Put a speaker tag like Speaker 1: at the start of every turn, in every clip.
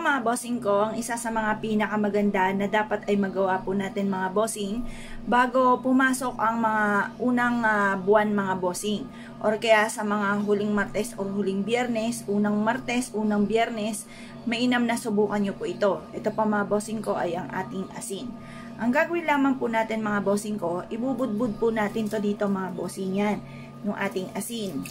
Speaker 1: mga bossing ko, ang isa sa mga pinakamaganda na dapat ay magawa po natin mga bossing bago pumasok ang mga unang buwan mga bossing. Or kaya sa mga huling Martes o huling Biyernes, unang Martes, unang Biyernes, mainam na subukan nyo po ito. Ito pa mga bossing ko ay ang ating asin. Ang gagawin lamang po natin mga bossing ko, ibubudbud po natin to dito mga bossing yan, yung ating asin.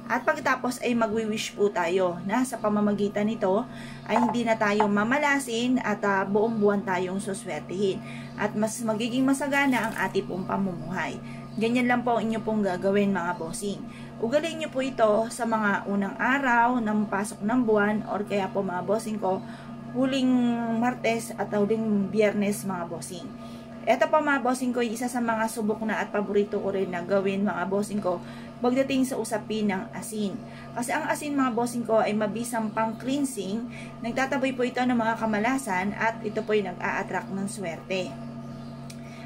Speaker 1: At pagkatapos ay magwi-wish po tayo na sa pamamagitan nito ay hindi na tayo mamalasin at buong buwan tayong suswertihin. At mas magiging masagana ang ating pong pamumuhay. Ganyan lang po ang inyo pong gagawin mga bossing. Ugalin nyo po ito sa mga unang araw ng pasok ng buwan or kaya po mga bossing ko, huling Martes at huling Biyernes mga bossing. Ito pa mga bossing ko, isa sa mga subok na at paborito ko rin na gawin mga bossing ko pagdating sa usapin ng asin. Kasi ang asin mga bossing ko ay mabisang pang cleansing, nagtataboy po ito ng mga kamalasan at ito po ay nag-a-attract ng swerte.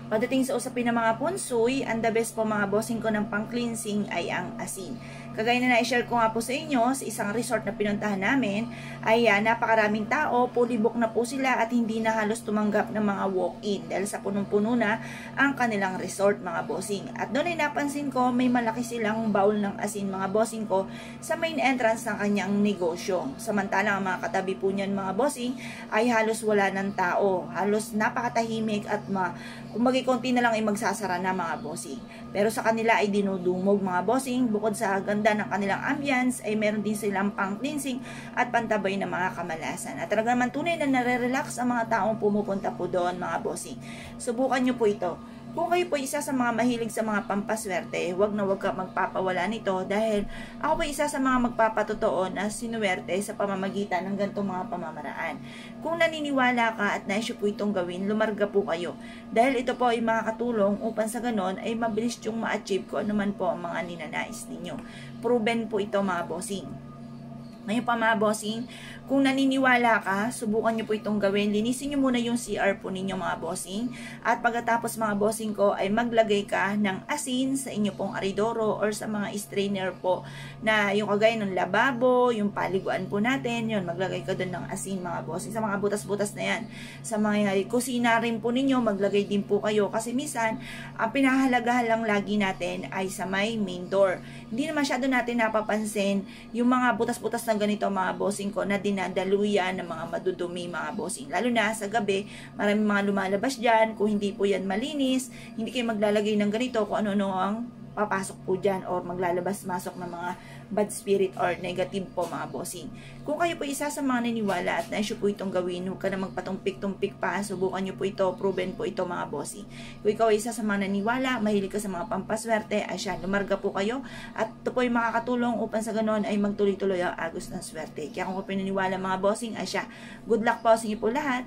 Speaker 1: Pagdating sa usapin ng mga punsoy, ang the best po mga bossing ko ng pang-cleansing ay ang asin. Kagaya na na-share ko nga po sa inyo, sa isang resort na pinuntahan namin, ay napakaraming tao, fully book na po sila at hindi na halos tumanggap ng mga walk-in dahil sa punong-puno na ang kanilang resort mga bossing. At doon ay napansin ko, may malaki silang bowl ng asin mga bossing ko sa main entrance ng kanyang negosyo. Samantalang ang mga katabi po niyan mga bossing ay halos wala ng tao, halos napakatahimik at kung konti na lang ay magsasara na mga bossing. Pero sa kanila ay dinudumog mga bossing, bukod sa ganda ng kanilang ambience, ay meron din silang pang-cleansing at pantabay na mga kamalasan. At talaga naman tunay na nare-relax ang mga taong pumupunta po doon mga bossing. Subukan nyo po ito. Kung kayo po isa sa mga mahilig sa mga pampaswerte, wag na wag ka magpapawala nito dahil ako po isa sa mga magpapatotoo na sinuwerte sa pamamagitan ng ganitong mga pamamaraan. Kung naniniwala ka at naisyo po itong gawin, lumarga po kayo. Dahil ito po ay makakatulong upang sa ganon ay mabilis yung ma-achieve ko anuman po ang mga ninanais ninyo. Proven po ito mga bossing. Ngayon pa mga bossing, kung naniniwala ka, subukan nyo po itong gawin. Linisin nyo muna yung CR po ninyo mga bossing. At pagkatapos mga bossing ko ay maglagay ka ng asin sa inyo pong aridoro or sa mga strainer po na yung kagaya ng lababo, yung paliguan po natin, yun, maglagay ka doon ng asin mga bossing. Sa mga butas-butas na yan. Sa mga kusina rin po ninyo, maglagay din po kayo. Kasi minsan, ang pinahalagahan lang lagi natin ay sa may main door. Hindi na masyado natin napapansin yung mga butas-butas na ganito mga bossing ko na dinadaluyan ng mga madudumi mga bossing. Lalo na sa gabi, maraming mga lumalabas dyan. Kung hindi po yan malinis, hindi kayo maglalagay ng ganito kung ano-ano ang papasok po dyan or maglalabas-masok ng mga bad spirit or negative po mga bossing. Kung kayo po isa sa mga naniniwala at naisyo po itong gawin, huwag ka na magpatumpik-tumpik pa, subukan nyo po ito, proven po ito mga bossing. Kung ikaw ay isa sa mga naniniwala, mahilig ka sa mga pampaswerte, ay siya, lumarga po kayo at ito po ay makakatulong upang sa ganon ay magtuloy-tuloy ang agos ng swerte. Kaya kung po pinaniwala mga bossing, ay siya, good luck po sa inyo po lahat.